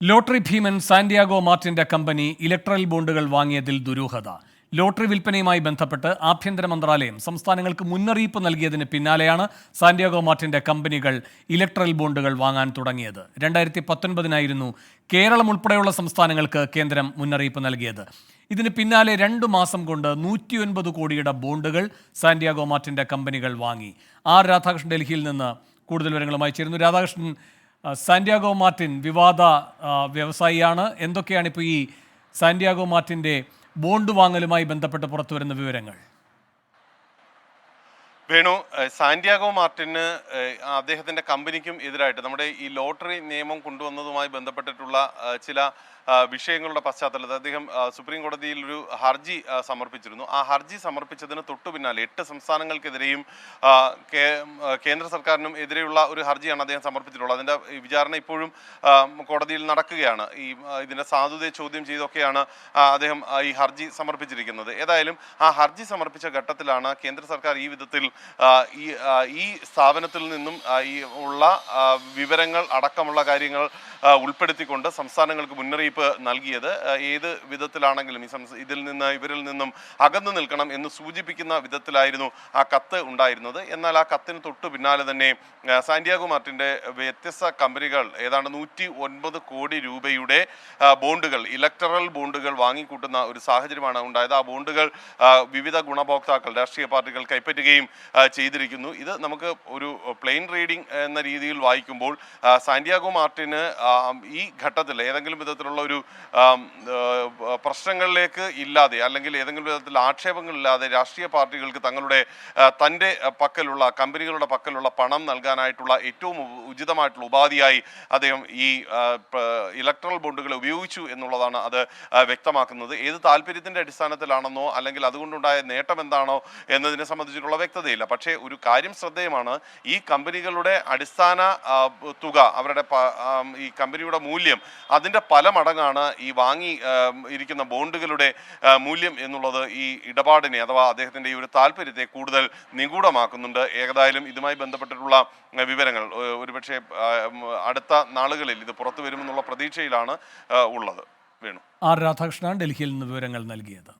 Lottery ഭീമൻ Santiago മാർട്ടിന്റെ company electoral ബോണ്ടുകൾ വാങ്ങിയതിൽ ദുരൂഹത. Lottery വിൽപ്പനയുമായി ബന്ധപ്പെട്ട് ആഭ്യന്തര മന്ത്രാലയം സംസ്ഥാനങ്ങൾക്ക് മുന്നറിയിപ്പ് നൽകിയതിന് പിന്നാലെയാണ് സാന്റിയാഗോ മാർട്ടിന്റെ കമ്പനികൾ ഇലക്ട്രൽ ബോണ്ടുകൾ വാങ്ങാൻ തുടങ്ങിയത്. 2019 കേരളം ഉൾപ്പെടെയുള്ള സംസ്ഥാനങ്ങൾക്ക് കേന്ദ്രം മുന്നറിയിപ്പ് നൽകിയത്. ഇതിന് പിന്നാലെ 2 മാസം കൊണ്ട് 109 കോടിയുടെ ബോണ്ടുകൾ സാന്റിയാഗോ മാർട്ടിന്റെ കമ്പനികൾ വാങ്ങി. ആർ രാധാകൃഷ്ണൻ ഡൽഹിയിൽ നിന്ന് കൂടുതൽ വിവരങ്ങളുമായി ചേരുന്നു. രാധാകൃഷ്ണൻ, സാന്റിയാഗോ മാർട്ടിൻ വിവാദ വ്യവസായിയാണ്. എന്തൊക്കെയാണ് ഇപ്പോൾ ഈ സാന്റിയാഗോ മാർട്ടിൻ്റെ ബോണ്ട് വാങ്ങലുമായി ബന്ധപ്പെട്ട് പുറത്തുവരുന്ന വിവരങ്ങൾ? വേണു, സാന്റിയാഗോ മാർട്ടിന് അദ്ദേഹത്തിന്റെ കമ്പനിക്കും എതിരായിട്ട് നമ്മുടെ ഈ ലോട്ടറി നിയമം കൊണ്ടുവന്നതുമായി ബന്ധപ്പെട്ടിട്ടുള്ള ചില വിഷയങ്ങളുടെ പശ്ചാത്തലത്തിൽ അദ്ദേഹം സുപ്രീം കോടതിയിൽ ഒരു ഹർജി സമർപ്പിച്ചിരുന്നു. ആ ഹർജി സമർപ്പിച്ചതിന് തൊട്ടു പിന്നാലെ 8 സംസ്ഥാനങ്ങൾക്കെതിരെയും കേന്ദ്ര സർക്കാരിനും എതിരെയുള്ള ഒരു ഹർജിയാണ് അദ്ദേഹം സമർപ്പിച്ചിട്ടുള്ളത്. അതിന്റെ വിചാരണ ഇപ്പോഴും കോടതിയിൽ നടക്കുകയാണ്. ഇതിന്റെ സാധുതയെ ചോദ്യം ചെയ്തൊക്കെയാണ് അദ്ദേഹം ഈ ഹർജി സമർപ്പിച്ചിരിക്കുന്നത്. ഏതായാലും ആ ഹർജി സമർപ്പിച്ച ഘട്ടത്തിലാണ് കേന്ദ്ര സർക്കാർ ഈ വിധത്തിൽ ഈ സ്ഥാപനത്തിൽ നിന്നും ഉള്ള വിവരങ്ങൾ അടക്കമുള്ള കാര്യങ്ങൾ ഉൾപ്പെടുത്തിക്കൊണ്ട് സംസ്ഥാനങ്ങൾക്ക് മുന്നറിയിപ്പ് നൽകിയത്. ഏത് വിധത്തിലാണെങ്കിലും ഇവരിൽ നിന്നും അകന്നു നിൽക്കണം എന്ന് സൂചിപ്പിക്കുന്ന വിധത്തിലായിരുന്നു ആ കത്ത് ഉണ്ടായിരുന്നത്. എന്നാൽ ആ കത്തിന് തൊട്ടു പിന്നാലെ തന്നെ സാന്റിയാഗോ മാർട്ടിന്റെ വ്യത്യസ്ത കമ്പനികൾ ഏതാണ്ട് 109 കോടി രൂപയുടെ ബോണ്ടുകൾ, ഇലക്ടറൽ ബോണ്ടുകൾ വാങ്ങിക്കൂട്ടുന്ന ഒരു സാഹചര്യമാണ് ഉണ്ടായത്. ആ ബോണ്ടുകൾ വിവിധ ഗുണഭോക്താക്കൾ, രാഷ്ട്രീയ പാർട്ടികൾ കൈപ്പറ്റുകയും ചെയ്തിരിക്കുന്നു. ഇത് നമുക്ക് ഒരു പ്ലെയിൻ റീഡിംഗ് എന്ന രീതിയിൽ വായിക്കുമ്പോൾ സാന്റിയാഗോ മാർട്ടിന് ഈ ഘട്ടത്തിൽ ഏതെങ്കിലും വിധത്തിലുള്ള ഒരു പ്രശ്നങ്ങളിലേക്ക് ഇല്ലാതെ അല്ലെങ്കിൽ ഏതെങ്കിലും വിധത്തിൽ ആക്ഷേപങ്ങളില്ലാതെ രാഷ്ട്രീയ പാർട്ടികൾക്ക് തൻ്റെ പക്കലുള്ള കമ്പനികളുടെ പക്കലുള്ള പണം നൽകാനായിട്ടുള്ള ഏറ്റവും ഉചിതമായിട്ടുള്ള ഉപാധിയായി അദ്ദേഹം ഈ ഇലക്ട്രൽ ബോണ്ടുകളെ ഉപയോഗിച്ചു എന്നുള്ളതാണ് അത് വ്യക്തമാക്കുന്നത്. ഏത് താല്പര്യത്തിന്റെ അടിസ്ഥാനത്തിലാണെന്നോ അല്ലെങ്കിൽ അതുകൊണ്ടുണ്ടായ നേട്ടം എന്താണോ എന്നതിനെ സംബന്ധിച്ചിട്ടുള്ള വ്യക്തതയില്ല. പക്ഷേ ഒരു കാര്യം ശ്രദ്ധേയമാണ്, ഈ കമ്പനികളുടെ അടിസ്ഥാന തുക, അവരുടെ ഈ കമ്പനിയുടെ മൂല്യം, അതിൻ്റെ പല മടങ്ങാണ് ഈ വാങ്ങി ഇരിക്കുന്ന ബോണ്ടുകളുടെ മൂല്യം എന്നുള്ളത് ഈ ഇടപാടിനെ അഥവാ അദ്ദേഹത്തിൻ്റെ ഈ ഒരു താല്പര്യത്തെ കൂടുതൽ നിഗൂഢമാക്കുന്നുണ്ട്. ഏതായാലും ഇതുമായി ബന്ധപ്പെട്ടിട്ടുള്ള വിവരങ്ങൾ ഒരുപക്ഷെ അടുത്ത നാളുകളിൽ ഇത് പുറത്തു വരുമെന്നുള്ള പ്രതീക്ഷയിലാണ് ഉള്ളത്. വേണു. ആർ രാധാകൃഷ്ണൻ ഡൽഹിയിൽ നിന്ന് വിവരങ്ങൾ നൽകിയത്.